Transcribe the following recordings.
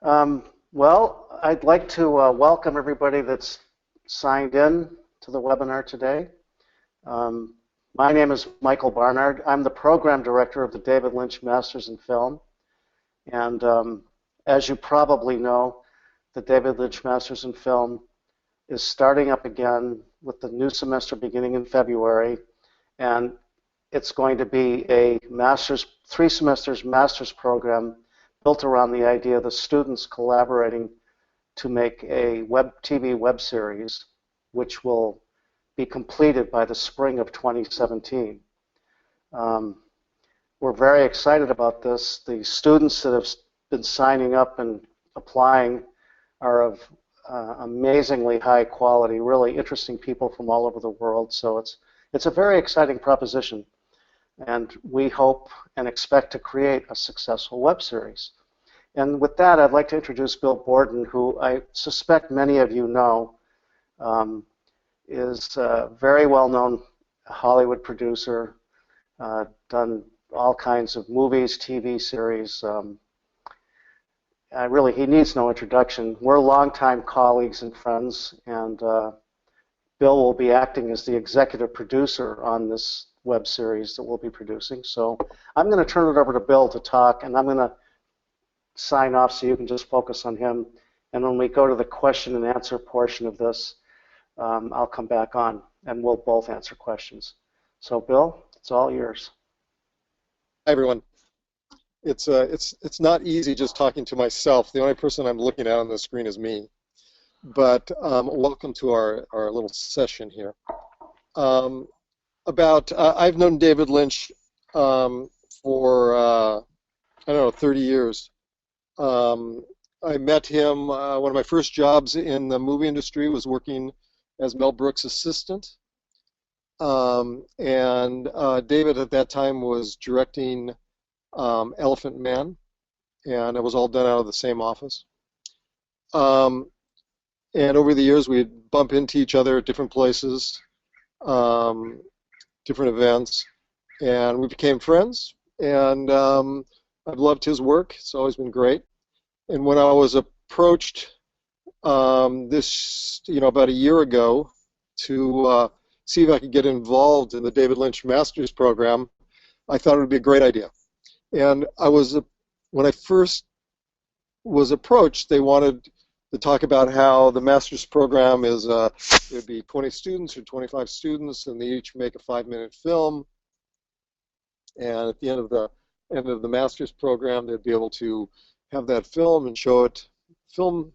Well, I'd like to welcome everybody that's signed in to the webinar today. Um, my name is Michael Barnard. I'm the program director of the David Lynch Masters in Film. And as you probably know, the David Lynch Masters in Film is starting up again with the new semester beginning in February. And it's going to be a master's, 3 semesters master's program built around the idea of the students collaborating to make a TV web series, which will be completed by the spring of 2017. Um, we're very excited about this. The students that have been signing up and applying are of amazingly high quality, really interesting people from all over the world. So it's a very exciting proposition. And we hope and expect to create a successful web series. And with that, I'd like to introduce Bill Borden, who I suspect many of you know, is a very well-known Hollywood producer, done all kinds of movies, TV series. He needs no introduction. We're longtime colleagues and friends, and Bill will be acting as the executive producer on this web series that we'll be producing. So I'm going to turn it over to Bill to talk, and I'm going to sign off so you can just focus on him. And when we go to the question and answer portion of this, I'll come back on, and we'll both answer questions. So Bill, it's all yours. Hi, everyone. It's not easy just talking to myself. The only person I'm looking at on the screen is me. But welcome to our little session here. I've known David Lynch for, I don't know, 30 years. I met him, one of my first jobs in the movie industry was working as Mel Brooks' assistant. David at that time was directing Elephant Man, and it was all done out of the same office. And over the years, we'd bump into each other at different places, different events, and we became friends. And I've loved his work. It's always been great. And when I was approached about a year ago to see if I could get involved in the David Lynch Masters program, I thought it would be a great idea. And when I first was approached, they wanted to talk about how the master's program is, it would be 20 students or 25 students, and they each make a 5-minute film. And at the end of the master's program, they'd be able to have that film and show it film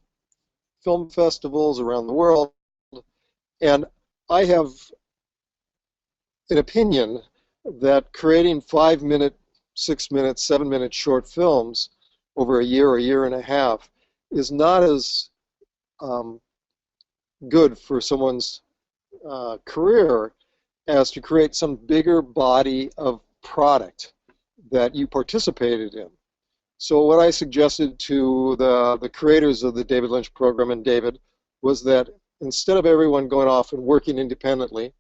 festivals around the world. And I have an opinion that creating 5-minute, 6-minute, 7-minute short films over a year and a half is not as good for someone's career as to create some bigger body of product that you participated in. So what I suggested to the creators of the David Lynch program and David was that instead of everyone going off and working independently,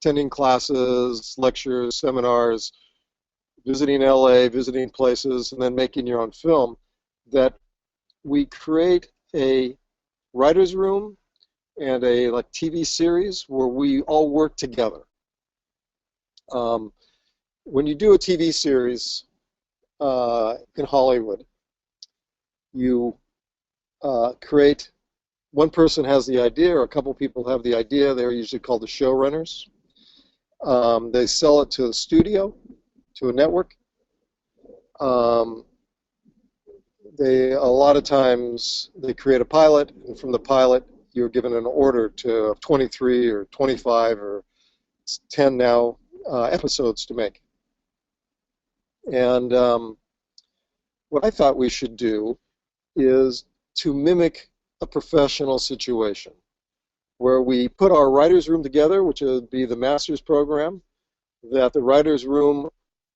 attending classes, lectures, seminars, visiting LA, visiting places, and then making your own film, that we create a writer's room and a TV series where we all work together. When you do a TV series in Hollywood, you create, one person has the idea or a couple people have the idea. They're usually called the showrunners. They sell it to a studio, to a network. A lot of times they create a pilot, and from the pilot you're given an order to 23 or 25 or 10 now episodes to make. And what I thought we should do is to mimic a professional situation where we put our writer's room together, which would be the master's program, that the writer's room,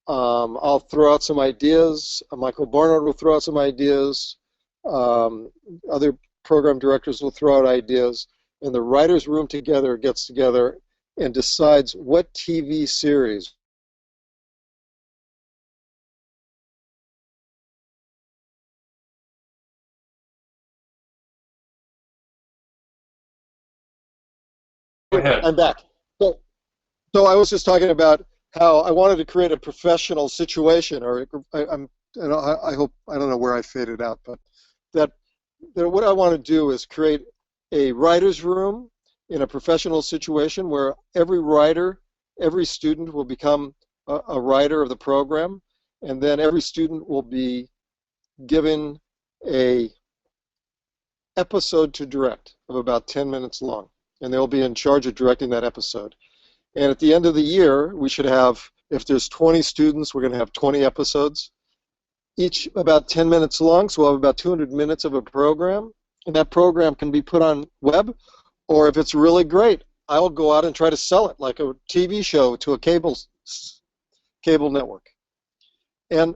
I'll throw out some ideas, Michael Barnard will throw out some ideas, other program directors will throw out ideas, and the writer's room together gets together and decides what TV series Go ahead. I'm back. So, so I was just talking about how I wanted to create a professional situation, or I hope, I don't know where I faded out, but that what I want to do is create a writer's room in a professional situation where every writer, every student will become a writer of the program, and then every student will be given a episode to direct of about 10 minutes long, and they'll be in charge of directing that episode. And at the end of the year, we should have, if there's 20 students, we're going to have 20 episodes, each about 10 minutes long, so we'll have about 200 minutes of a program, and that program can be put on web, or if it's really great, I'll go out and try to sell it like a TV show to a cable network. And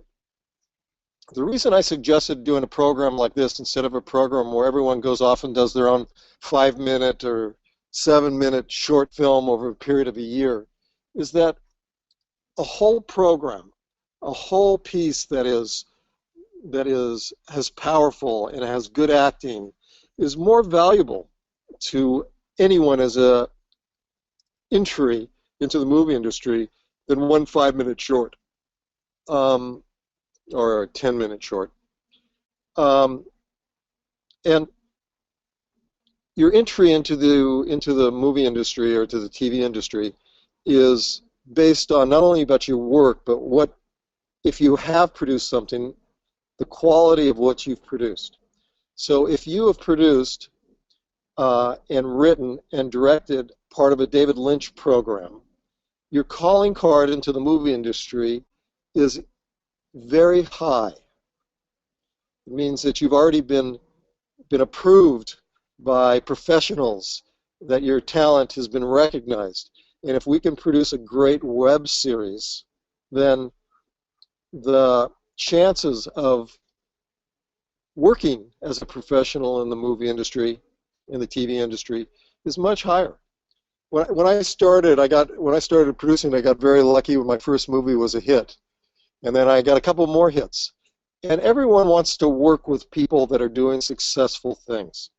the reason I suggested doing a program like this instead of a program where everyone goes off and does their own 5-minute or 7-minute short film over a period of a year is that a whole program, a whole piece that is has powerful and has good acting is more valuable to anyone as a entry into the movie industry than one 5-minute short or a 10-minute short. And your entry into the movie industry or to the TV industry is based on not only about your work, but what, if you have produced something, the quality of what you've produced. So if you have produced and written and directed part of a David Lynch program, your calling card into the movie industry is very high. It means that you've already been approved by professionals, that your talent has been recognized. And if we can produce a great web series, then the chances of working as a professional in the movie industry, in the TV industry, is much higher. When I started producing, I got very lucky when my first movie was a hit. And then I got a couple more hits. And everyone wants to work with people that are doing successful things.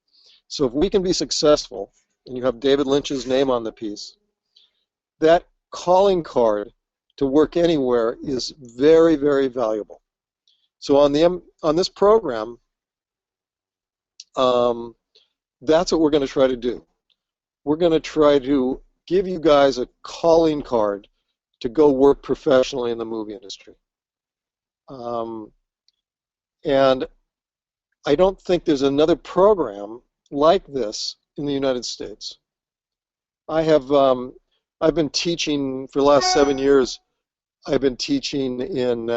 So if we can be successful, and you have David Lynch's name on the piece, that calling card to work anywhere is very, very valuable. So on this program, that's what we're going to try to do. We're going to try to give you guys a calling card to go work professionally in the movie industry. And I don't think there's another program like this in the United States. I've been teaching for the last 7 years. I've been teaching in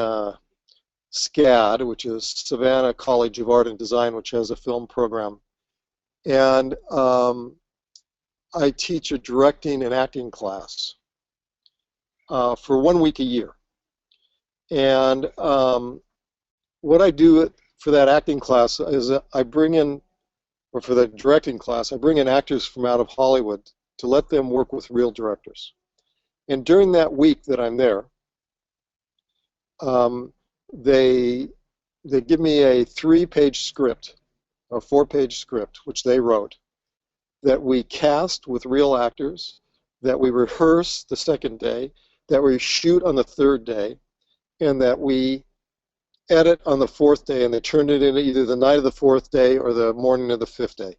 SCAD, which is Savannah College of Art and Design, which has a film program. And I teach a directing and acting class for 1 week a year. And what I do for that acting class is I bring in, or for the directing class, I bring in actors from out of Hollywood to let them work with real directors. And during that week that I'm there, they give me a 3-page script, or 4-page script, which they wrote, that we cast with real actors, that we rehearse the second day, that we shoot on the third day, and that we edit on the 4th day, and they turned it in either the night of the 4th day or the morning of the 5th day.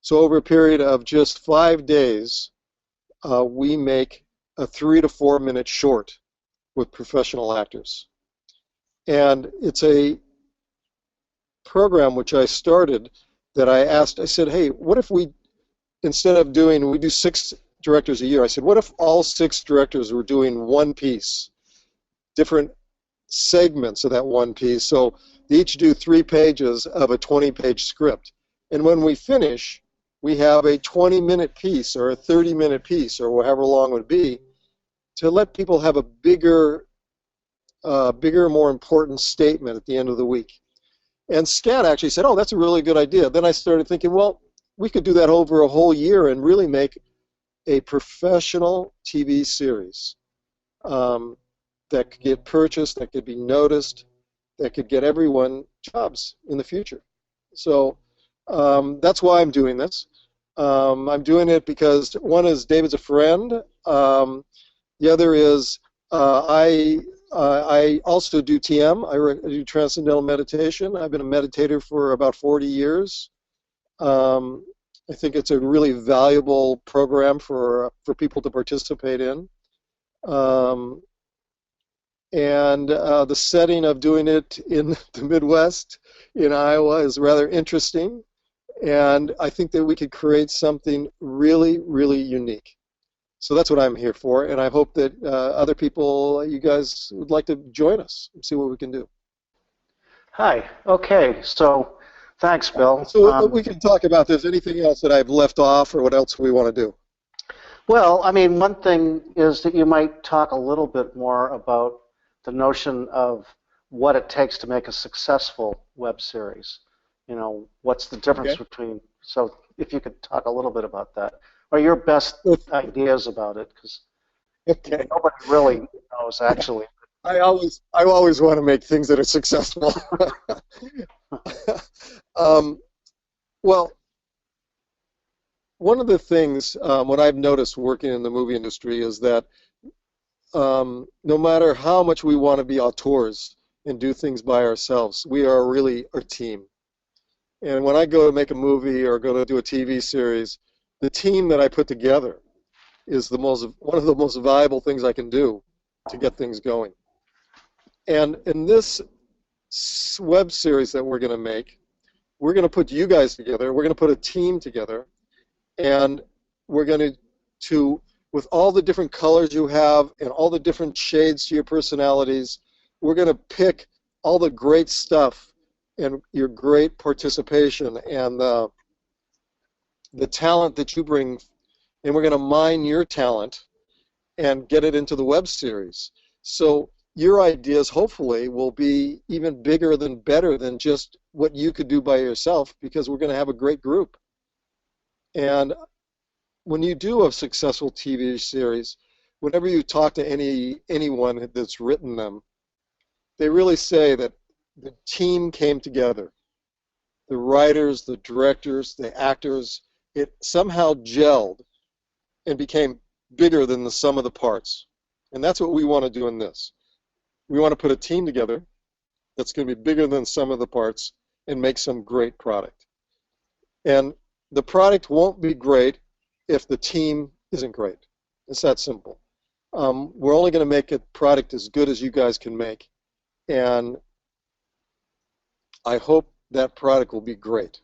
So over a period of just 5 days, we make a 3 to 4 minute short with professional actors. And it's a program which I started that I said, hey, what if we, instead of we do 6 directors a year, I said, what if all 6 directors were doing one piece, different segments of that one piece, so they each do 3 pages of a 20-page script. And when we finish, we have a 20-minute piece or a 30-minute piece or however long it would be to let people have a bigger, more important statement at the end of the week. And SCAD actually said, oh, that's a really good idea. Then I started thinking, well, we could do that over a whole year and really make a professional TV series that could get purchased, that could be noticed, that could get everyone jobs in the future. So that's why I'm doing this. I'm doing it because one is David's a friend. The other is I also do TM. I do Transcendental Meditation. I've been a meditator for about 40 years. Um, I think it's a really valuable program for people to participate in. Um, and the setting of doing it in the Midwest, in Iowa, is rather interesting. And I think that we could create something really, really unique. So that's what I'm here for, and I hope that other people, you guys, would like to join us and see what we can do. Hi. Okay. So, thanks, Bill. So we can talk about this. Anything else that I've left off, or what else we want to do? Well, I mean, one thing is that you might talk a little bit more about the notion of what it takes to make a successful web series. You know, what's the difference Okay. between, so if you could talk a little bit about that, or your best ideas about it, because Okay. nobody really knows actually. I always want to make things that are successful. um, well, one of the things what I've noticed working in the movie industry is that no matter how much we want to be auteurs and do things by ourselves, we are really a team. And when I go to make a movie or go to do a TV series, the team that I put together is one of the most valuable things I can do to get things going. And in this web series that we're going to make, we're going to put you guys together. We're going to put a team together, and we're going to with all the different colors you have and all the different shades to your personalities, we're going to pick all the great stuff and your great participation and the talent that you bring, and we're going to mine your talent and get it into the web series. So your ideas hopefully will be even bigger than better than just what you could do by yourself, because we're going to have a great group. And when you do a successful TV series, whenever you talk to anyone that's written them, they really say that the team came together. The writers, the directors, the actors, it somehow gelled and became bigger than the sum of the parts. And that's what we want to do in this. We want to put a team together that's going to be bigger than some of the parts and make some great product. And the product won't be great if the team isn't great. It's that simple. We're only going to make a product as good as you guys can make. And I hope that product will be great.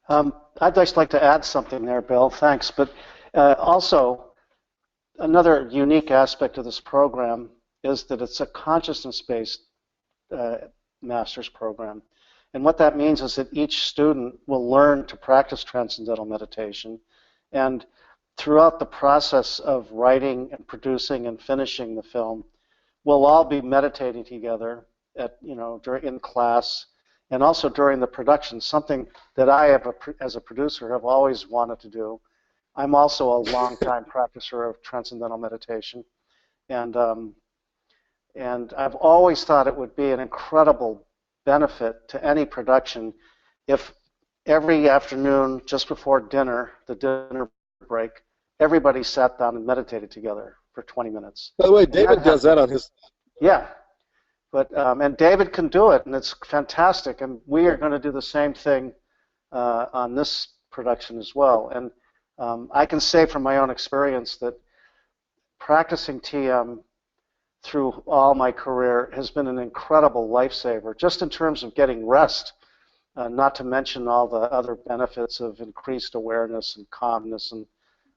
I'd just like to add something there, Bill. Thanks. But also, another unique aspect of this program is that it's a consciousness-based master's program. And what that means is that each student will learn to practice transcendental meditation. And throughout the process of writing and producing and finishing the film, we'll all be meditating together in class and also during the production, something that I have, as a producer, have always wanted to do. I'm also a long-time practitioner of transcendental meditation, and I've always thought it would be an incredible benefit to any production if every afternoon, just before dinner, the dinner break, everybody sat down and meditated together for 20 minutes. By the way, David does that on his... Yeah. But and David can do it, and it's fantastic. And we are going to do the same thing on this production as well. And I can say from my own experience that practicing TM through all my career has been an incredible lifesaver, just in terms of getting rest, not to mention all the other benefits of increased awareness and calmness and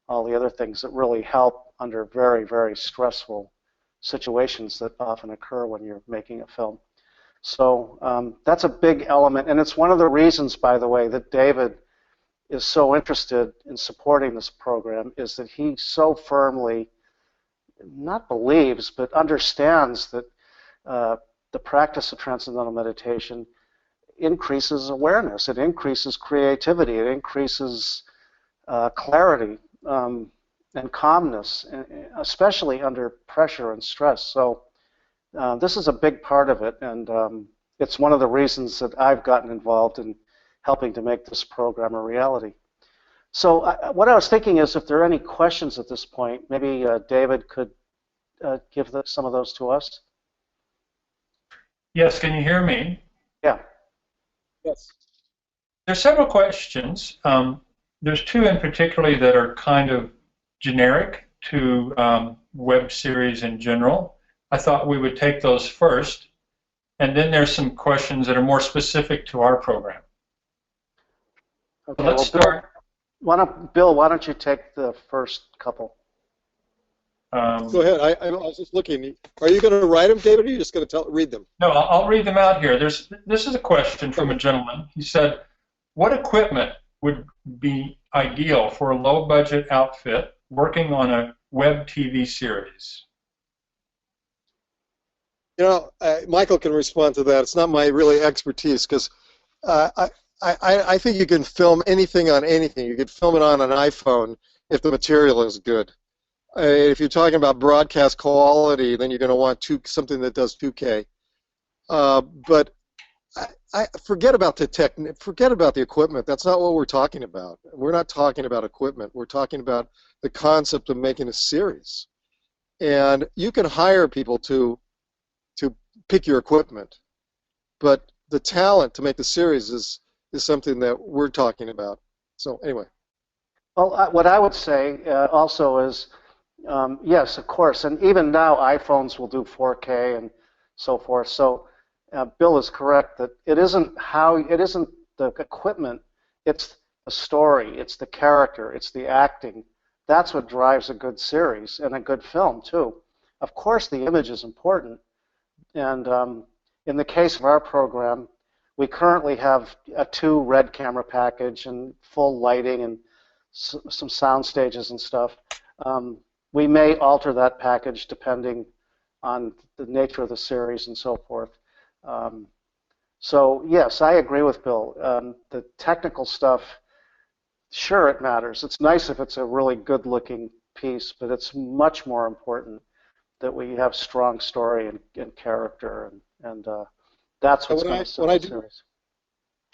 all the other things that really help under very, very stressful situations that often occur when you're making a film. So that's a big element, and it's one of the reasons, by the way, that David is so interested in supporting this program, is that he so firmly not believes, but understands that the practice of transcendental meditation increases awareness, it increases creativity, it increases clarity, and calmness, especially under pressure and stress. So this is a big part of it, and it's one of the reasons that I've gotten involved in helping to make this program a reality. So what I was thinking is if there are any questions at this point, maybe David could give some of those to us. Yes, can you hear me? Yeah. Yes. There's several questions. There's two in particular that are kind of generic to web series in general. I thought we would take those first, and then there's some questions that are more specific to our program. Okay. So let's start. Bill, why don't you take the first couple? Go ahead. I was just looking. Are you going to write them, David, or are you just going to read them? No, I'll read them out here. This is a question from a gentleman. He said, what equipment would be ideal for a low-budget outfit working on a web TV series? You know, Michael can respond to that. It's not my really expertise because I think you can film anything on anything. You could film it on an iPhone if the material is good. If you're talking about broadcast quality, then you're going to want something that does 2K. But I forget about forget about the equipment. That's not what we're talking about. We're not talking about equipment. We're talking about the concept of making a series. And you can hire people to pick your equipment, but the talent to make the series is something that we're talking about. So anyway. Well, what I would say also is, yes, of course, and even now iPhones will do 4K and so forth. So Bill is correct that it isn't the equipment, it's the story, it's the character, it's the acting. That's what drives a good series and a good film too. Of course, the image is important, and in the case of our program, we currently have a 2 red camera package and full lighting and some sound stages and stuff. We may alter that package depending on the nature of the series and so forth. So yes, I agree with Bill. The technical stuff, sure, it matters. It's nice if it's a really good-looking piece, but it's much more important that we have strong story and character, and that's what's going to sell the series.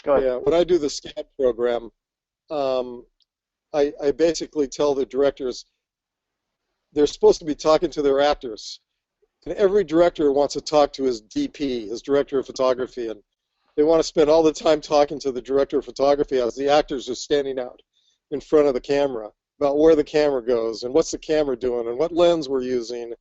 Go ahead. Yeah, when I do the SCAD program, I basically tell the directors they're supposed to be talking to their actors. And every director wants to talk to his DP, his director of photography, and they want to spend all the time talking to the director of photography as the actors are standing out in front of the camera about where the camera goes and what's the camera doing and what lens we're using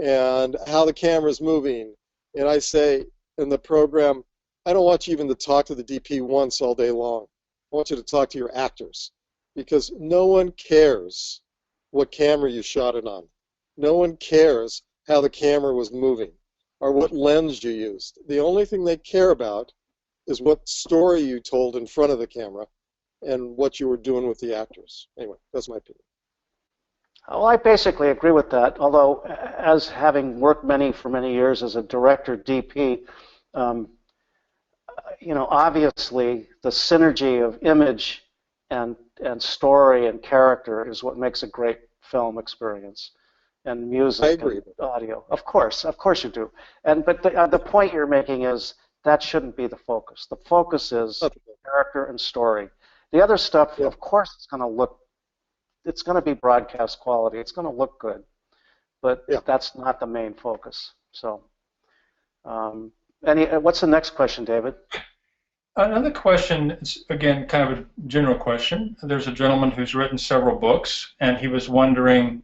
and how the camera's moving. And I say in the program, I don't want you even to talk to the DP once all day long. I want you to talk to your actors because no one cares what camera you shot it on. No one cares how the camera was moving or what lens you used. The only thing they care about is what story you told in front of the camera and what you were doing with the actors. Anyway, that's my opinion. Well, I basically agree with that, although as having worked for many years as a director DP, obviously the synergy of image and story and character is what makes a great film experience, and music and audio. Of course you do. But the point you're making is that shouldn't be the focus. The focus is character and story. The other stuff, of course, it's going to be broadcast quality. It's going to look good, but that's not the main focus. So, what's the next question, David? Another question is, again, kind of a general question. There's a gentleman who's written several books, and he was wondering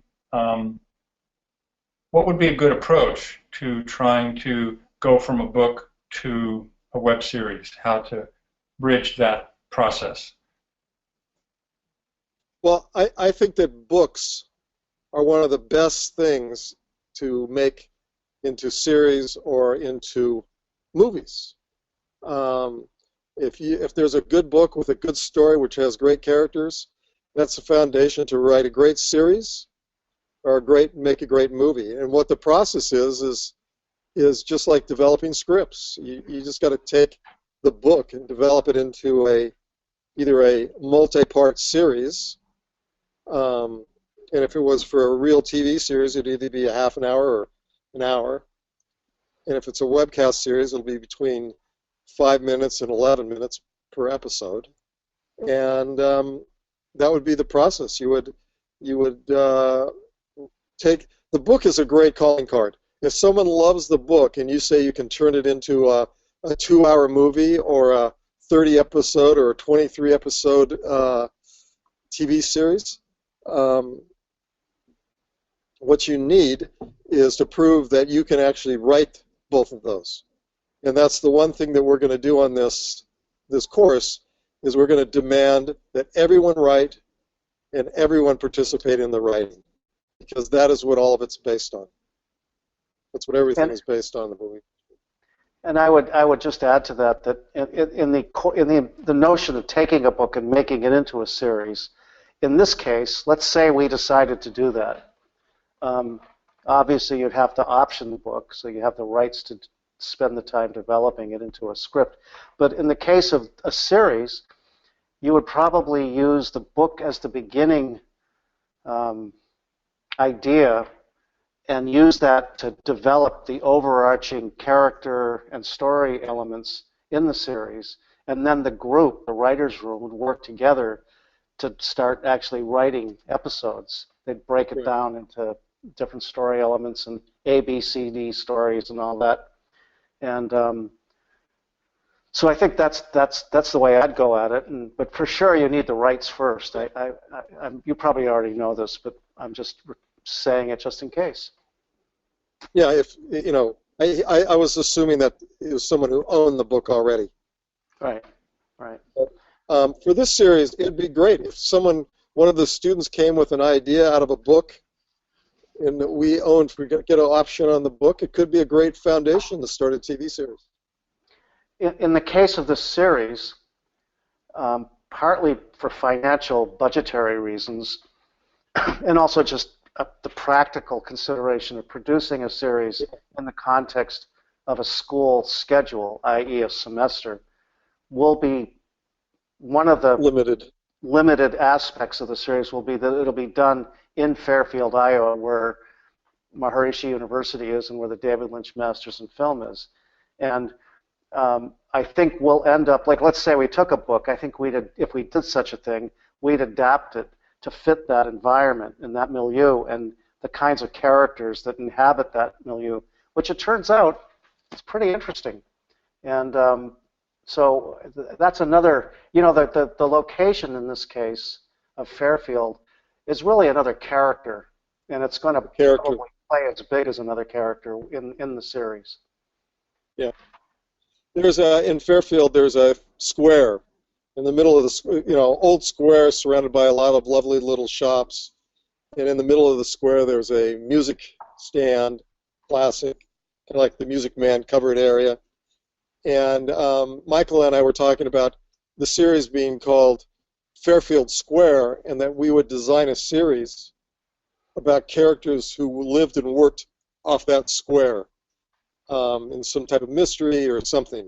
what would be a good approach to trying to go from a book to a web series, how to bridge that process. Well, I think that books are one of the best things to make into series or into movies. If there's a good book with a good story which has great characters, that's the foundation to write a great series or make a great movie. And what the process is just like developing scripts. You just got to take the book and develop it into either a multi-part series. And if it was for a real TV series, it'd either be a half an hour or an hour. And if it's a webcast series, it'll be between 5 minutes and 11 minutes per episode. And that would be the process. You would take the book is a great calling card. If someone loves the book and you say you can turn it into a 2-hour movie or a 30-episode or a 23-episode TV series, what you need is to prove that you can actually write both of those. And that's the one thing that we're going to do on this course, is we're going to demand that everyone write and everyone participate in the writing, because that is what all of it's based on. That's what everything is based on, the movie. And I would just add to that in the notion of taking a book and making it into a series, in this case, let's say we decided to do that. Obviously, you'd have to option the book, so you have the rights to spend the time developing it into a script. But in the case of a series, you would probably use the book as the beginning idea and use that to develop the overarching character and story elements in the series. And then the group, the writer's room, would work together to start actually writing episodes. They'd break it down into different story elements and A, B, C, D stories and all that. And so I think that's the way I'd go at it. But for sure, you need the rights first. You probably already know this, but I'm just saying it just in case. Yeah, if you know, I was assuming that it was someone who owned the book already. Right, right. But, for this series, it'd be great if one of the students came with an idea out of a book, and we get an option on the book. It could be a great foundation to start a TV series. In the case of this series, partly for financial, budgetary reasons, and also just the practical consideration of producing a series in the context of a school schedule, i.e. a semester, will be one of the limited aspects of the series will be that it'll be done in Fairfield, Iowa, where Maharishi University is and where the David Lynch Masters in Film is. And I think we'll end up, like, let's say we took a book, I think if we did such a thing, we'd adapt it to fit that environment and that milieu and the kinds of characters that inhabit that milieu, which it turns out is pretty interesting. And so that's another, the location in this case of Fairfield is really another character, and it's going to probably play as big as another character in the series. Yeah. In Fairfield, there's a square in the middle of the, old square surrounded by a lot of lovely little shops. And in the middle of the square, there's a music stand, classic, kind of like the Music Man covered area. And Michael and I were talking about the series being called Fairfield Square, and that we would design a series about characters who lived and worked off that square in some type of mystery or something.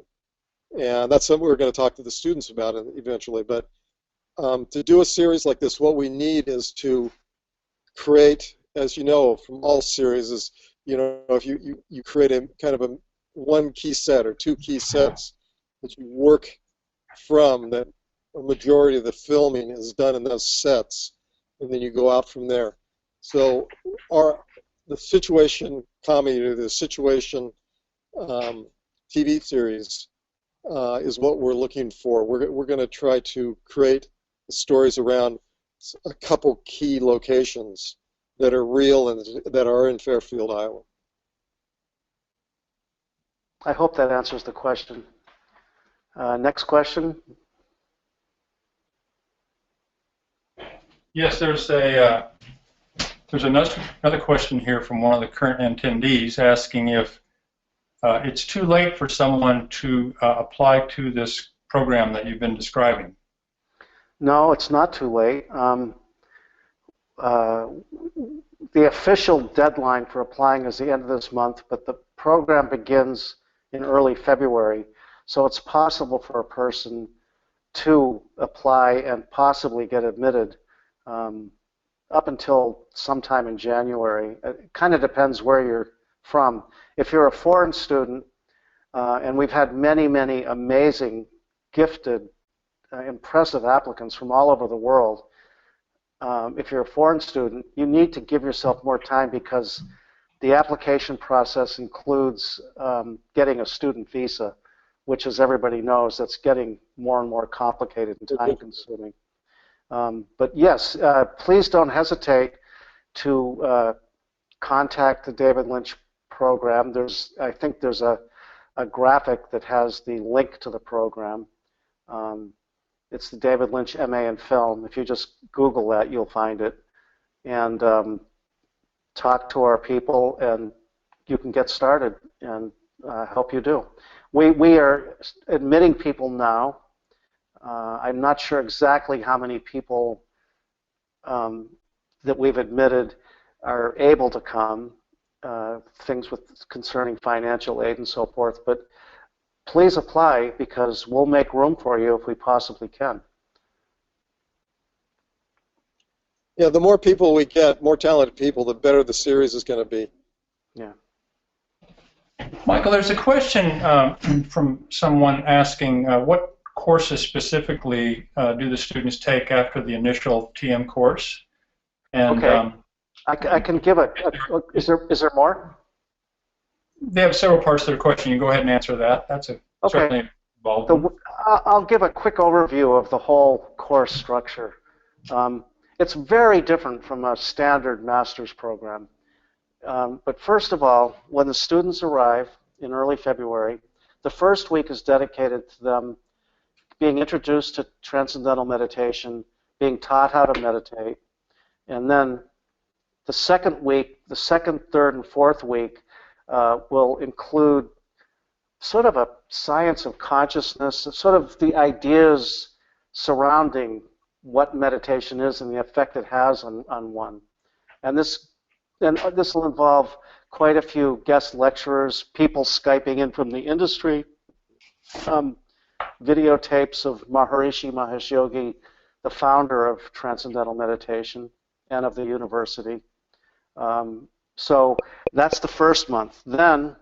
And that's something we're going to talk to the students about eventually. But to do a series like this, what we need is to create, as you know from all series, is, if you create a kind of a one key set or two key sets that you work from, that a majority of the filming is done in those sets, and then you go out from there. So the situation comedy or the situation TV series is what we're looking for. We're going to try to create stories around a couple key locations that are real and that are in Fairfield, Iowa. I hope that answers the question. Next question. Yes, there's another question here from one of the current attendees asking if it's too late for someone to apply to this program that you've been describing. No, it's not too late. The official deadline for applying is the end of this month, but the program begins in early February, so it's possible for a person to apply and possibly get admitted up until sometime in January. It kind of depends where you're from. If you're a foreign student, and we've had many, many amazing, gifted, impressive applicants from all over the world, if you're a foreign student, you need to give yourself more time because the application process includes getting a student visa, which, as everybody knows, that's getting more and more complicated and time-consuming. But yes, please don't hesitate to contact the David Lynch program. I think there's a graphic that has the link to the program. It's the David Lynch MA in Film. If you just Google that, you'll find it. And talk to our people, and you can get started and help you do. We are admitting people now. I'm not sure exactly how many people that we've admitted are able to come, things concerning financial aid and so forth, but please apply because we'll make room for you if we possibly can. Yeah, the more people we get, more talented people, the better the series is going to be. Yeah. Michael, there's a question from someone asking what courses specifically do the students take after the initial TM course? And, okay. I can give is there more? They have several parts to the question. You can go ahead and answer that. That's certainly involved. I'll give a quick overview of the whole course structure. It's very different from a standard master's program. But first of all, when the students arrive in early February, the first week is dedicated to them being introduced to transcendental meditation, being taught how to meditate, and then the second week, the second, third, and fourth week will include sort of a science of consciousness, sort of the ideas surrounding what meditation is and the effect it has on one. And this will involve quite a few guest lecturers, people Skyping in from the industry, videotapes of Maharishi Mahesh Yogi, the founder of Transcendental Meditation and of the university. So that's the first month. Then,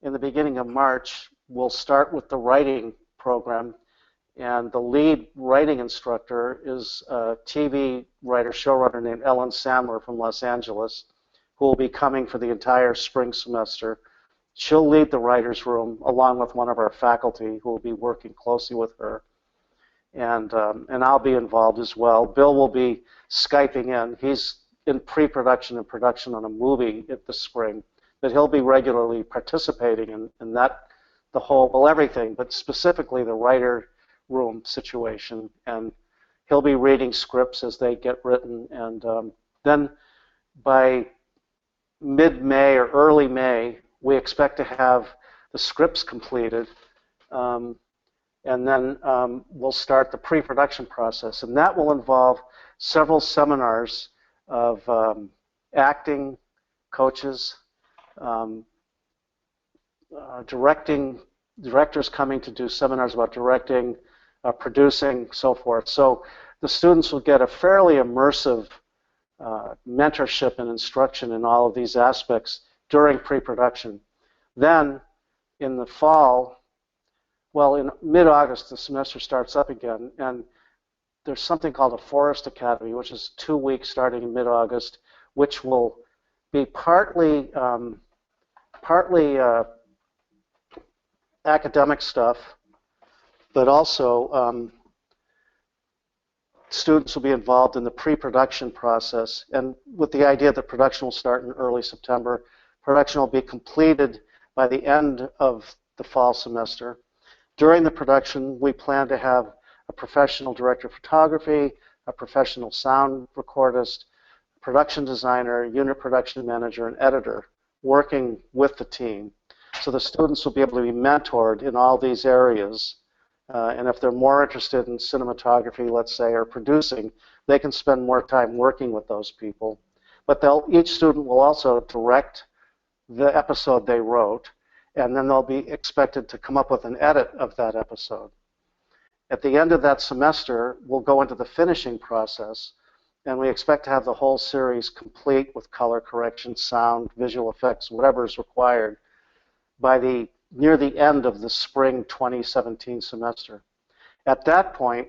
in the beginning of March, we'll start with the writing program, and the lead writing instructor is a TV writer, showrunner named Ellen Sandler from Los Angeles, who will be coming for the entire spring semester. She'll lead the writer's room along with one of our faculty who will be working closely with her. And I'll be involved as well. Bill will be Skyping in. He's in pre-production and production on a movie at the spring, but he'll be regularly participating in that, the whole, well, everything, but specifically the writer room situation. And he'll be reading scripts as they get written. And then by mid-May or early May, we expect to have the scripts completed. And then we'll start the pre-production process. And that will involve several seminars of acting coaches, directors coming to do seminars about directing, producing, so forth. So the students will get a fairly immersive mentorship and instruction in all of these aspects during pre-production. Then in the fall, well, in mid-August, the semester starts up again, and there's something called a Forest Academy, which is 2 weeks starting in mid-August, which will be partly academic stuff, but also students will be involved in the pre-production process, and with the idea that production will start in early September. Production will be completed by the end of the fall semester. During the production, we plan to have a professional director of photography, a professional sound recordist, production designer, unit production manager, and editor working with the team. So the students will be able to be mentored in all these areas. And if they're more interested in cinematography, let's say, or producing, they can spend more time working with those people. But each student will also direct the episode they wrote, and then they'll be expected to come up with an edit of that episode. At the end of that semester, we'll go into the finishing process, and we expect to have the whole series complete with color correction, sound, visual effects, whatever is required by near the end of the spring 2017 semester. At that point,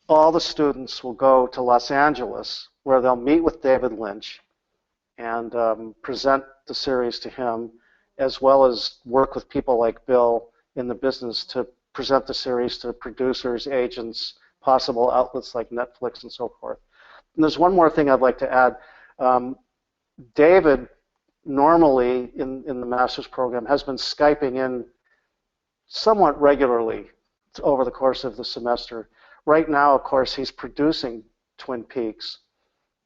all the students will go to Los Angeles, where they'll meet with David Lynch and present the series to him, as well as work with people like Bill in the business to present the series to producers, agents, possible outlets like Netflix and so forth. And there's one more thing I'd like to add. David, normally in the master's program, has been Skyping in somewhat regularly over the course of the semester. Right now, of course, he's producing Twin Peaks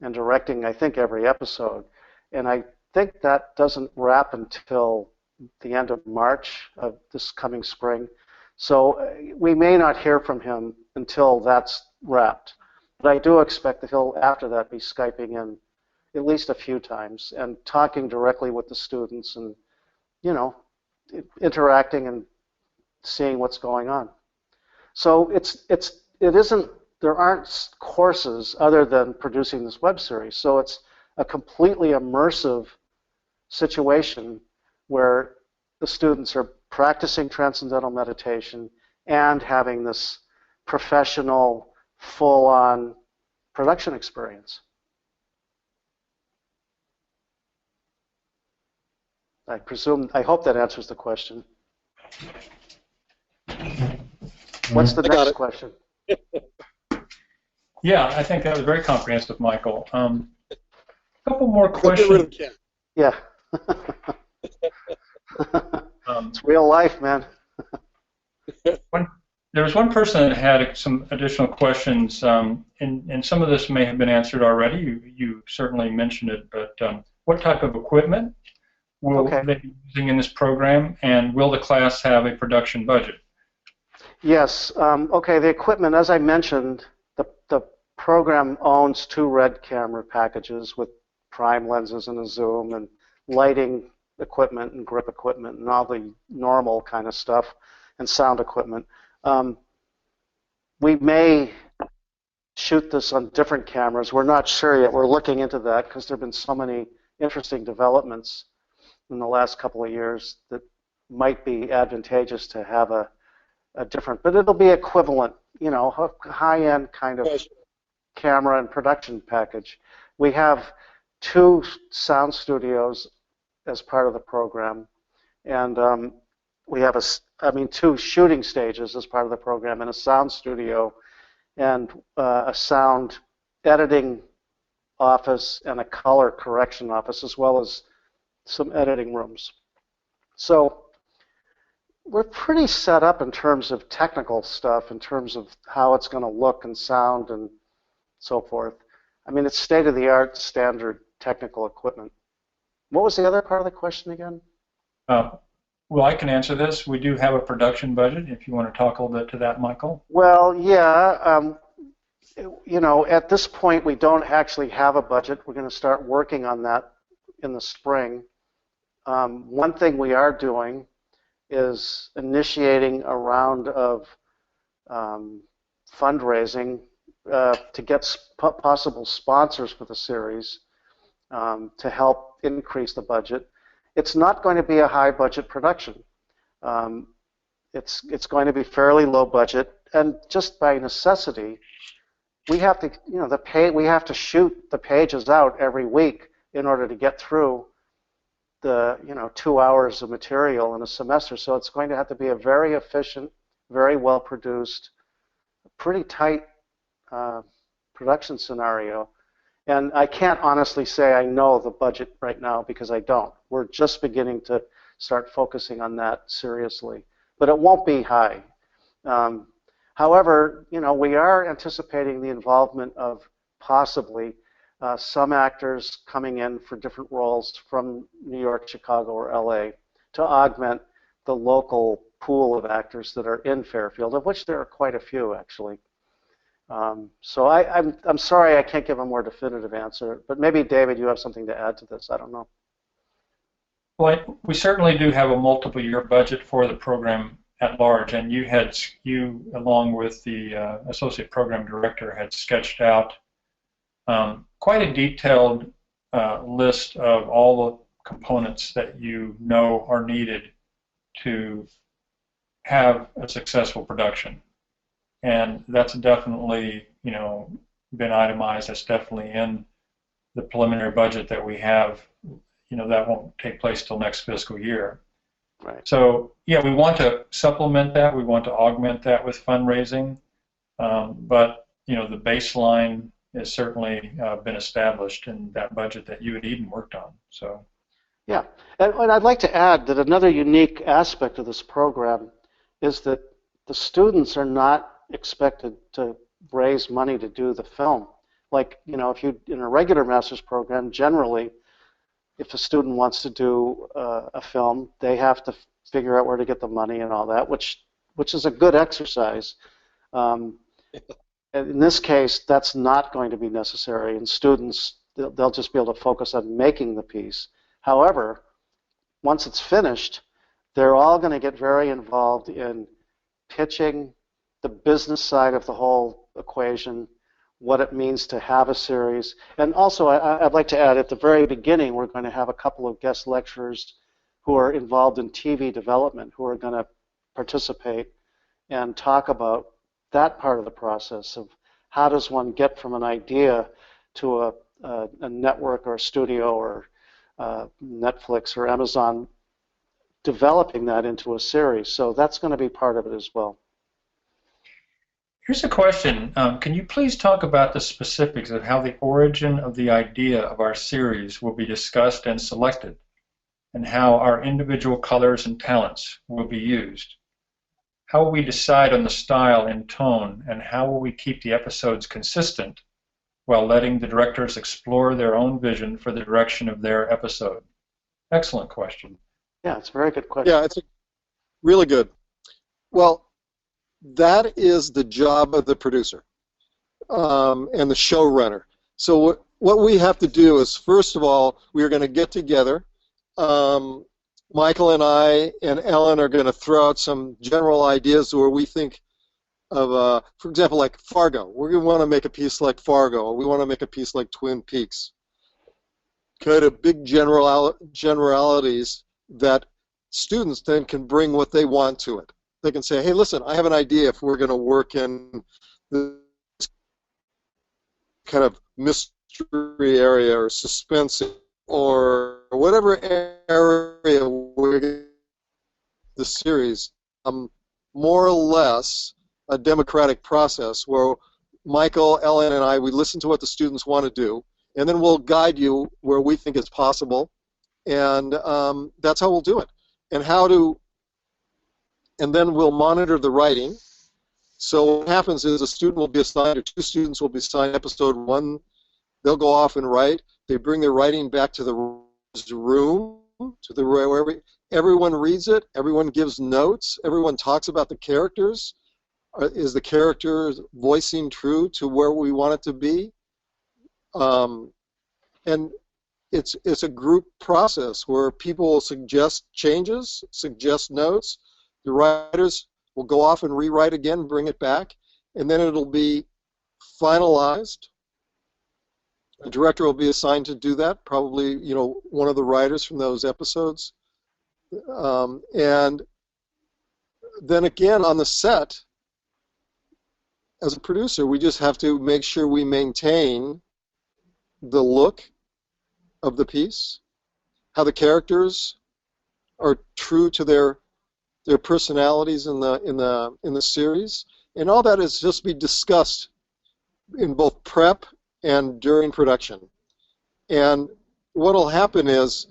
and directing, I think, every episode. And I think that doesn't wrap until the end of March of this coming spring. So we may not hear from him until that's wrapped. But I do expect that he'll, after that, be Skyping in at least a few times and talking directly with the students and, you know, interacting and seeing what's going on. So there aren't courses other than producing this web series. So it's a completely immersive situation where the students are practicing transcendental meditation and having this professional, full-on production experience. I hope that answers the question. What's the next question? Yeah, I think that was very comprehensive, Michael. A couple more questions. Yeah. It's real life, man. There was one person that had some additional questions, and some of this may have been answered already. You certainly mentioned it, but what type of equipment will they be using in this program, and will the class have a production budget? Yes. Okay, the equipment, as I mentioned, the program owns 2 RED camera packages with prime lenses and a zoom and lighting equipment and grip equipment and all the normal kind of stuff and sound equipment. We may shoot this on different cameras. We're not sure yet. We're looking into that because there have been so many interesting developments in the last couple of years that might be advantageous to have a different, but it'll be equivalent, you know, high-end kind of camera and production package. We have 2 sound studios as part of the program, and we have 2 shooting stages as part of the program, and a sound studio, and a sound editing office, and a color correction office, as well as some editing rooms. So we're pretty set up in terms of technical stuff, in terms of how it's going to look and sound and so forth. I mean, it's state-of-the-art standard technical equipment. What was the other part of the question again? Well, I can answer this. We do have a production budget, if you want to talk a little bit to that, Michael. Well, yeah. You know, at this point, we don't actually have a budget. We're going to start working on that in the spring. One thing we are doing is initiating a round of fundraising to get possible sponsors for the series to help increase the budget. It's not going to be a high budget production. It's going to be fairly low budget, and just by necessity, we have to, you know, we have to shoot the pages out every week in order to get through the, you know, 2 hours of material in a semester. So it's going to have to be a very efficient, very well produced, pretty tight production scenario. And I can't honestly say I know the budget right now because I don't. We're just beginning to start focusing on that seriously. But it won't be high. However, you know, we are anticipating the involvement of possibly some actors coming in for different roles from New York, Chicago, or LA to augment the local pool of actors that are in Fairfield, of which there are quite a few, actually. So I'm sorry I can't give a more definitive answer, but maybe, David, you have something to add to this. I don't know. Well, we certainly do have a multiple-year budget for the program at large, and you, along with the associate program director, had sketched out quite a detailed list of all the components that you know are needed to have a successful production. And that's definitely been itemized. That's definitely in the preliminary budget that we have. That won't take place till next fiscal year. Right. So yeah, we want to supplement that. We want to augment that with fundraising. But the baseline has certainly been established in that budget that you and Eden worked on. So. Yeah, and I'd like to add that another unique aspect of this program is that the students are not expected to raise money to do the film. Like, if you in a regular master's program, generally, if a student wants to do a film, they have to figure out where to get the money and all that, which is a good exercise. In this case, that's not going to be necessary, and students, they'll just be able to focus on making the piece. However, once it's finished, they're all going to get very involved in pitching the business side of the whole equation, what it means to have a series. And also, I'd like to add, at the very beginning, we're going to have a couple of guest lecturers who are involved in TV development, who are going to participate and talk about that part of the process of how does one get from an idea to a network or a studio or Netflix or Amazon developing that into a series. So that's going to be part of it as well. Here's a question. Can you please talk about the specifics of how the origin of the idea of our series will be discussed and selected, and how our individual colors and talents will be used? How will we decide on the style and tone, and how will we keep the episodes consistent while letting the directors explore their own vision for the direction of their episode? Excellent question. Yeah, it's a very good question. Yeah, it's really good. Well, that is the job of the producer and the showrunner. So what we have to do is, first of all, we are going to get together. Michael and I and Ellen are going to throw out some general ideas where we think of, for example, like Fargo. We're going to want to make a piece like Fargo, or we want to make a piece like Twin Peaks. Kind of big generalities that students then can bring what they want to it. They can say, hey, listen, I have an idea if we're going to work in this kind of mystery area or suspense or whatever area we're the series, more or less a democratic process where Michael, Ellen, and I, we listen to what the students want to do, and then we'll guide you where we think it's possible, and that's how we'll do it. And then we'll monitor the writing. So what happens is a student will be assigned, or two students will be assigned episode 1. They'll go off and write. They bring their writing back to the room, to the where everyone reads it. Everyone gives notes. Everyone talks about the characters. Is the character voicing true to where we want it to be? And it's a group process where people will suggest changes, suggest notes. The writers will go off and rewrite again, bring it back, and then it'll be finalized. A director will be assigned to do that, probably one of the writers from those episodes. And then again on the set, as a producer, we just have to make sure we maintain the look of the piece, how the characters are true to their personalities in the series, and all that is just be discussed in both prep and during production. And what will happen is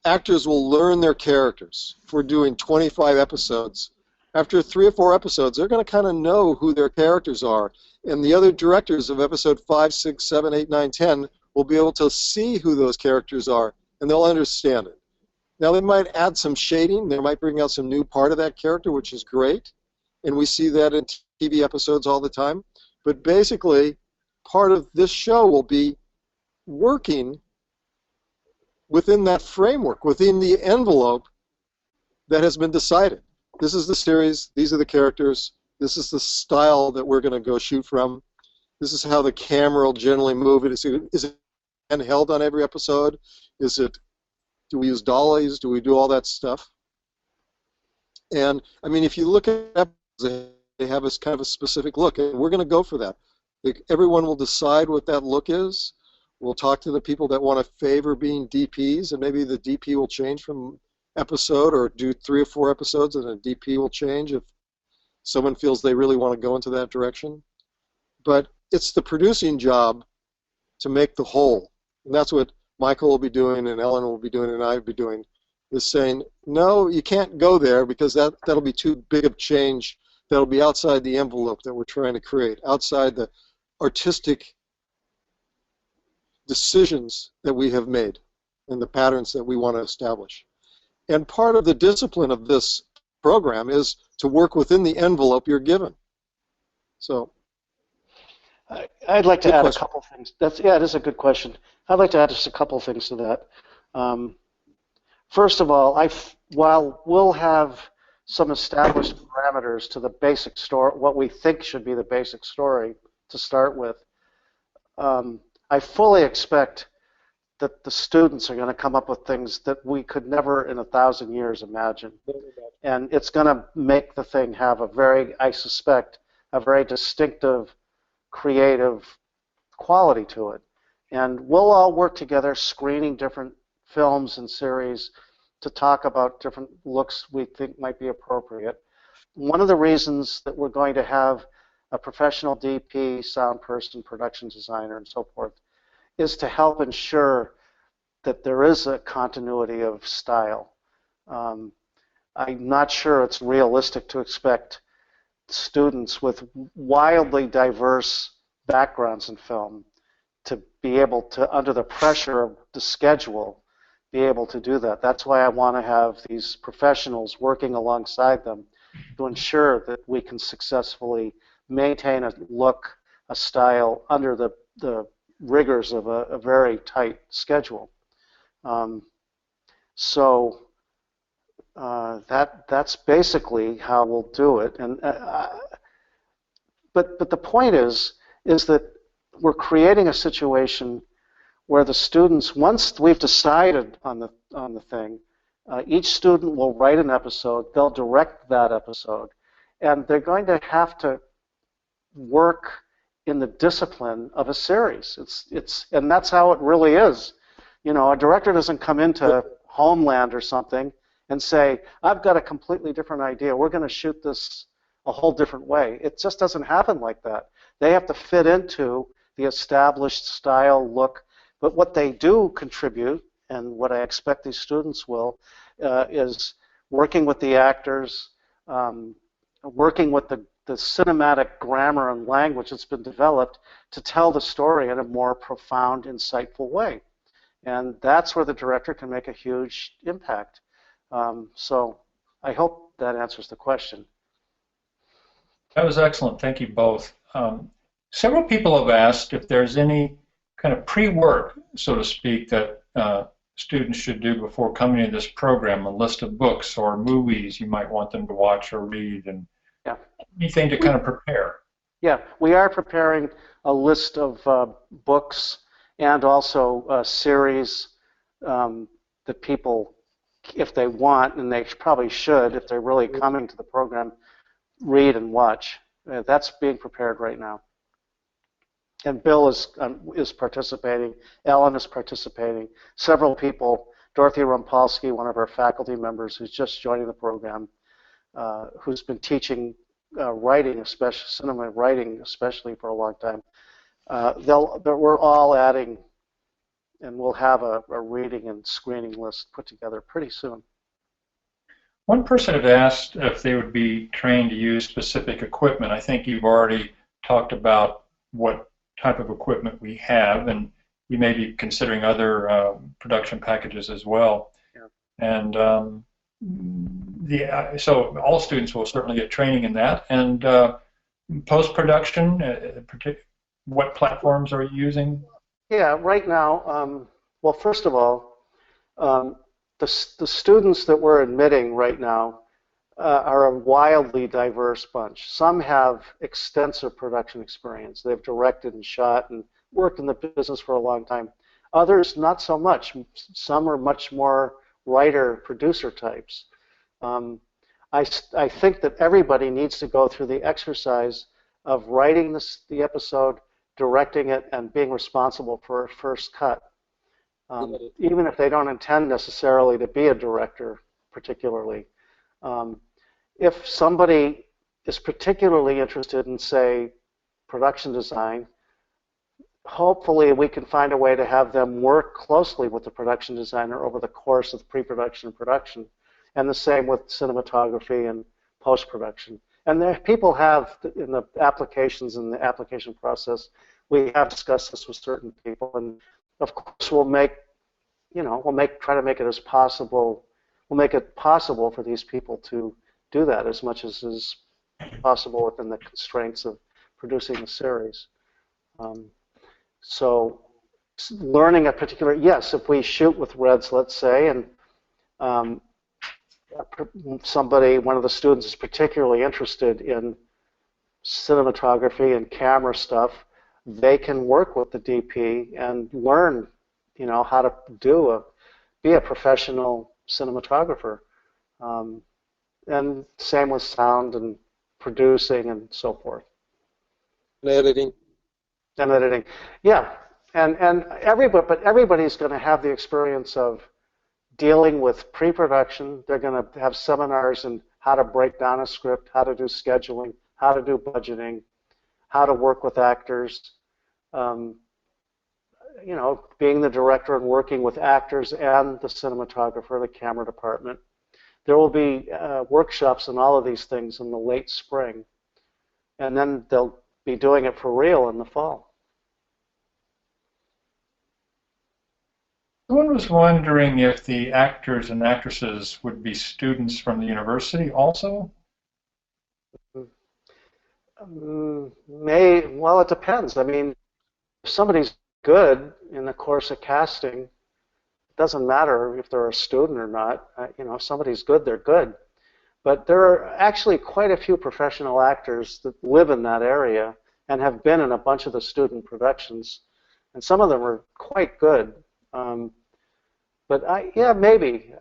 actors will learn their characters. If we're doing 25 episodes, after 3 or 4 episodes, they're going to kind of know who their characters are, and the other directors of episode 5, 6, 7, 8, 9, 10 will be able to see who those characters are, and they'll understand it. Now, they might add some shading. They might bring out some new part of that character, which is great, and we see that in TV episodes all the time. But basically, part of this show will be working within that framework, within the envelope that has been decided. This is the series. These are the characters. This is the style that we're going to go shoot from. This is how the camera will generally move. Is it handheld on every episode? Do we use dollies? Do we do all that stuff? And I mean, if you look at episodes, they have this kind of a specific look, and we're going to go for that. Everyone will decide what that look is. We'll talk to the people that want to favor being DPs, and maybe the DP will change from episode or do 3 or 4 episodes, and a DP will change if someone feels they really want to go into that direction. But it's the producing job to make the whole. And that's what Michael will be doing, and Ellen will be doing, and I will be doing, is saying, no, you can't go there because that'll be too big of change. That'll be outside the envelope that we're trying to create, outside the artistic decisions that we have made and the patterns that we want to establish. And part of the discipline of this program is to work within the envelope you're given. So I'd like to add question. a couple things. It is a good question. I'd like to add just a couple things to that. First of all, while we'll have some established parameters to the basic story, what we think should be the basic story to start with, I fully expect that the students are going to come up with things that we could never in 1,000 years imagine. And it's going to make the thing have I suspect, a very distinctive, creative quality to it. And we'll all work together screening different films and series to talk about different looks we think might be appropriate. One of the reasons that we're going to have a professional DP, sound person, production designer, and so forth is to help ensure that there is a continuity of style. I'm not sure it's realistic to expect students with wildly diverse backgrounds in film to be able to, under the pressure of the schedule, be able to do that. That's why I want to have these professionals working alongside them to ensure that we can successfully maintain a look, a style, under the rigors of a very tight schedule. That's basically how we'll do it. And but the point is that we're creating a situation where the students, once we've decided on the thing, each student will write an episode. They'll direct that episode, and they're going to have to work in the discipline of a series. And that's how it really is. You know, a director doesn't come into Homeland or something and say, I've got a completely different idea. We're going to shoot this a whole different way. It just doesn't happen like that. They have to fit into the established style, look. But what they do contribute, and what I expect these students will, is working with the actors, working with the cinematic grammar and language that's been developed to tell the story in a more profound, insightful way. And that's where the director can make a huge impact. So I hope that answers the question. That was excellent. Thank you both. Several people have asked if there's any kind of pre-work, so to speak, that students should do before coming to this program, a list of books or movies you might want them to watch or read, and anything to kind of prepare. Yeah, we are preparing a list of books and also series that people, if they want, and they probably should, if they're really coming to the program, read and watch. That's being prepared right now. And Bill is participating. Ellen is participating. Several people, Dorothy Rumpolsky, one of our faculty members who's just joining the program, who's been teaching writing, especially cinema writing, especially for a long time. We're all adding, and we'll have a reading and screening list put together pretty soon. One person had asked if they would be trained to use specific equipment. I think you've already talked about what type of equipment we have, and you may be considering other production packages as well. Yeah. And so all students will certainly get training in that. And post-production, what platforms are you using? Yeah, right now, well, first of all, the students that we're admitting right now are a wildly diverse bunch. Some have extensive production experience. They've directed and shot and worked in the business for a long time. Others, not so much. Some are much more writer-producer types. I think that everybody needs to go through the exercise of writing the episode, directing it and being responsible for a first cut, even if they don't intend necessarily to be a director particularly. If somebody is particularly interested in, say, production design, hopefully we can find a way to have them work closely with the production designer over the course of pre-production and production, and the same with cinematography and post-production. And there, people have, in the applications and the application process, we have discussed this with certain people, and of course we'll make, try to make it as possible, we'll make it possible for these people to do that as much as is possible within the constraints of producing the series. So learning a particular, yes, if we shoot with reds, let's say, and one of the students is particularly interested in cinematography and camera stuff, they can work with the DP and learn, how to be a professional cinematographer. And same with sound and producing and so forth. And editing. And editing, yeah. And everybody's going to have the experience of dealing with pre-production. They're going to have seminars in how to break down a script, how to do scheduling, how to do budgeting, how to work with actors. Being the director and working with actors and the cinematographer, the camera department. There will be workshops and all of these things in the late spring, and then they'll be doing it for real in the fall. Someone was wondering if the actors and actresses would be students from the university also? Well, it depends. I mean, if somebody's good in the course of casting, it doesn't matter if they're a student or not. If somebody's good, they're good. But there are actually quite a few professional actors that live in that area and have been in a bunch of the student productions, and some of them are quite good. But maybe.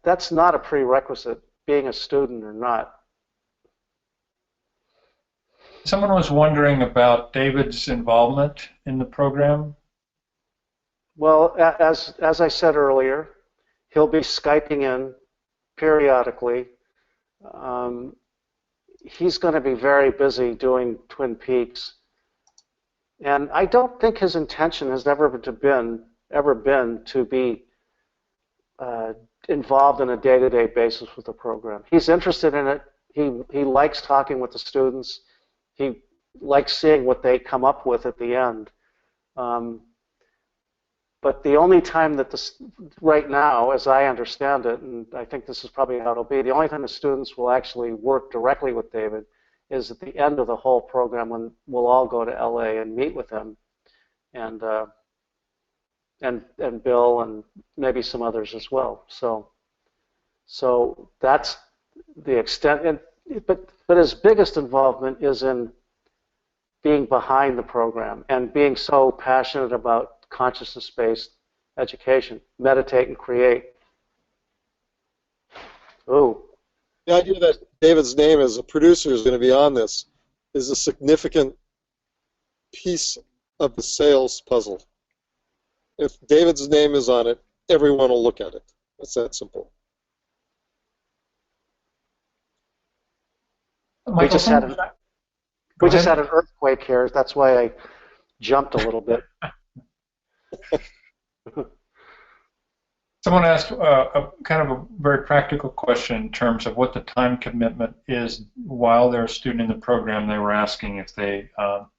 That's not a prerequisite, being a student or not. Someone was wondering about David's involvement in the program. Well, as I said earlier, he'll be Skyping in periodically. He's going to be very busy doing Twin Peaks. And I don't think his intention has ever been to be involved on a day-to-day basis with the program. He's interested in it. He likes talking with the students. He likes seeing what they come up with at the end. But the only time that right now, as I understand it, and I think this is probably how it'll be, the only time the students will actually work directly with David is at the end of the whole program when we'll all go to LA and meet with him, and Bill and maybe some others as well. So that's the extent. But his biggest involvement is in being behind the program and being so passionate about consciousness-based education. Meditate and create. Ooh. The idea that David's name as a producer is going to be on this is a significant piece of the sales puzzle. If David's name is on it, everyone will look at it. It's that simple. We just had an earthquake here. That's why I jumped a little bit. Someone asked a kind of a very practical question in terms of what the time commitment is while they're a student in the program. They were asking if they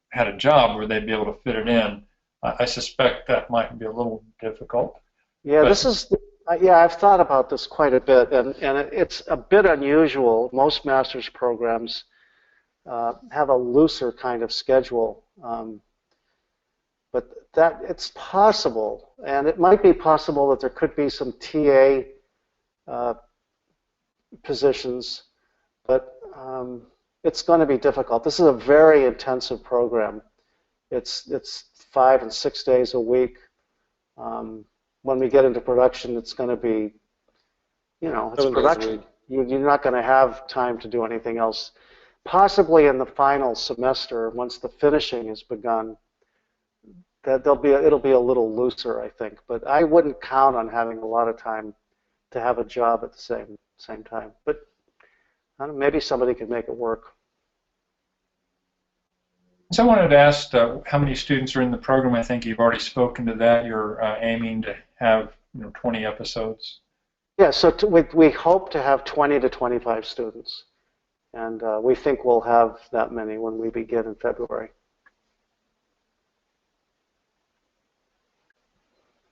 had a job where they'd be able to fit it in. I suspect that might be a little difficult. Yeah, I've thought about this quite a bit, and it's a bit unusual. Most master's programs have a looser kind of schedule, but that it's possible, and it might be possible that there could be some TA positions, but it's going to be difficult. This is a very intensive program. It's 5 and 6 days a week. When we get into production, it's going to be, it's production. You're not going to have time to do anything else. Possibly in the final semester, once the finishing is begun, that it'll be a little looser, I think. But I wouldn't count on having a lot of time to have a job at the same time. But I don't know, maybe somebody could make it work. Someone had asked how many students are in the program. I think you've already spoken to that. You're aiming to have 20 episodes. Yeah, so we hope to have 20 to 25 students. And we think we'll have that many when we begin in February.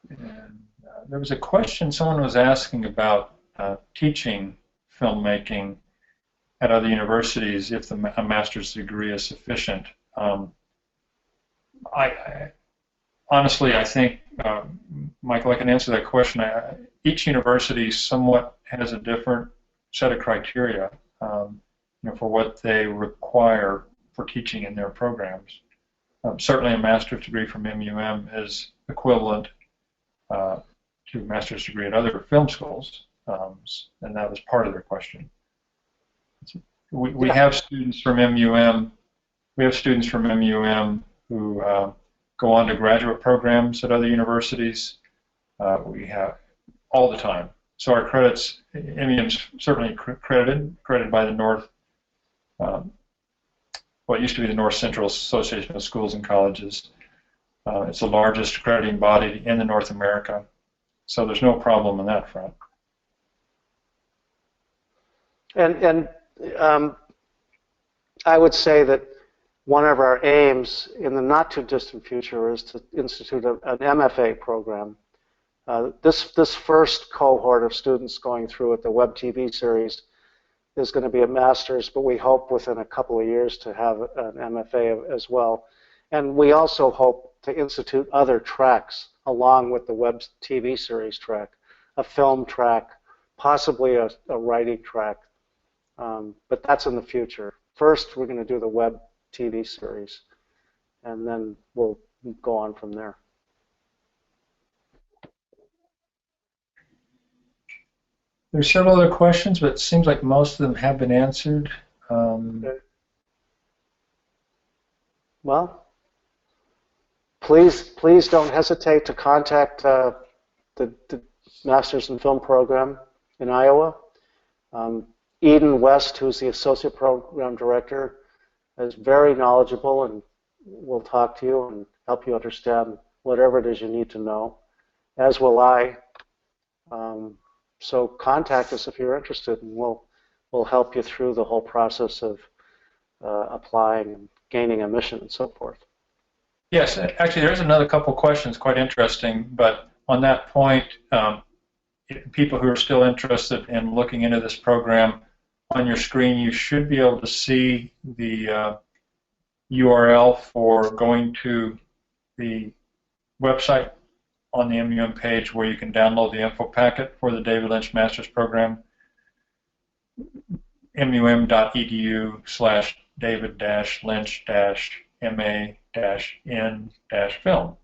And there was a question someone was asking about teaching filmmaking at other universities if a master's degree is sufficient. Honestly, I think, Michael, I can answer that question. Each university somewhat has a different set of criteria for what they require for teaching in their programs. Certainly a master's degree from MUM is equivalent to a master's degree at other film schools, and that was part of their question. We have students from MUM. We have students from MUM who go on to graduate programs at other universities. We have all the time. So our credits, MUM's certainly credited by the North. Well, it used to be the North Central Association of Schools and Colleges. It's the largest accrediting body in the North America, so there's no problem on that front. And I would say that one of our aims in the not too distant future is to institute an MFA program. This first cohort of students going through at the web TV series is going to be a master's, but we hope within a couple of years to have an MFA as well. And we also hope to institute other tracks along with the web TV series track, a film track, possibly a writing track, but that's in the future. First, we're going to do the web TV series, and then we'll go on from there. There's several other questions, but it seems like most of them have been answered. Okay. Well, please don't hesitate to contact the Masters in Film program in Iowa. Eden West, who's the Associate Program Director, is very knowledgeable and will talk to you and help you understand whatever it is you need to know, as will I. So contact us if you're interested, and we'll help you through the whole process of applying and gaining admission and so forth. Yes, actually, there's another couple questions, quite interesting. But on that point, people who are still interested in looking into this program, on your screen you should be able to see the URL for going to the website on the MUM page where you can download the info packet for the David Lynch Master's Program, mum.edu/david-lynch-ma-in-film.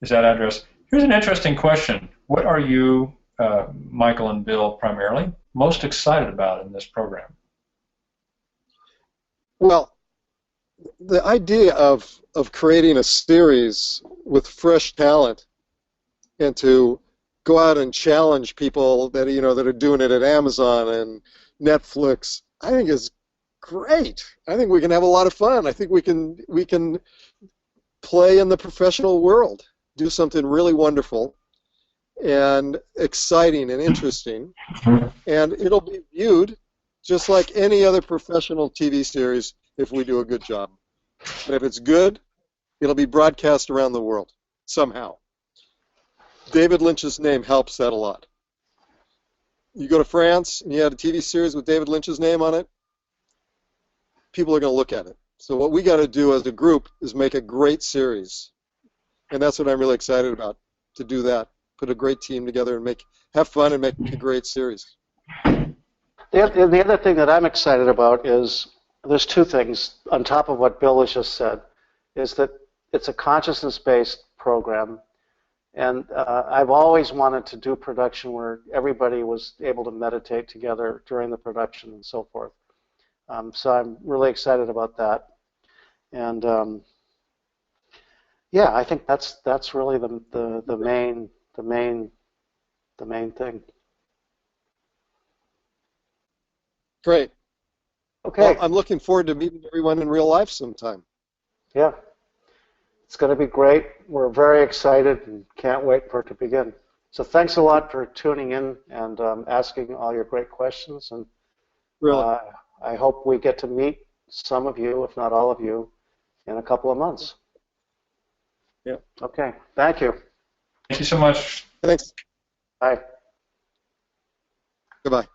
Is that address? Here's an interesting question. What are you, Michael and Bill primarily, most excited about in this program? Well, the idea of creating a series with fresh talent and to go out and challenge people that that are doing it at Amazon and Netflix, I think is great. I think we can have a lot of fun. I think we can play in the professional world, do something really wonderful and exciting and interesting, and it'll be viewed just like any other professional TV series if we do a good job. And if it's good, it'll be broadcast around the world somehow. David Lynch's name helps that a lot. You go to France and you have a TV series with David Lynch's name on it, people are going to look at it. So what we got to do as a group is make a great series. And that's what I'm really excited about, to do that. Put a great team together and have fun and make a great series. The other thing that I'm excited about is there's two things on top of what Bill has just said, is that it's a consciousness-based program, and I've always wanted to do production where everybody was able to meditate together during the production and so forth. So I'm really excited about that. And Yeah, I think that's really the main thing. Great. Okay. Well, I'm looking forward to meeting everyone in real life sometime. Yeah, it's going to be great. We're very excited and can't wait for it to begin. So thanks a lot for tuning in and asking all your great questions. And Really. uh, I hope we get to meet some of you, if not all of you, in a couple of months. Yeah. Okay. Thank you. Thank you so much. Thanks. Bye. Goodbye.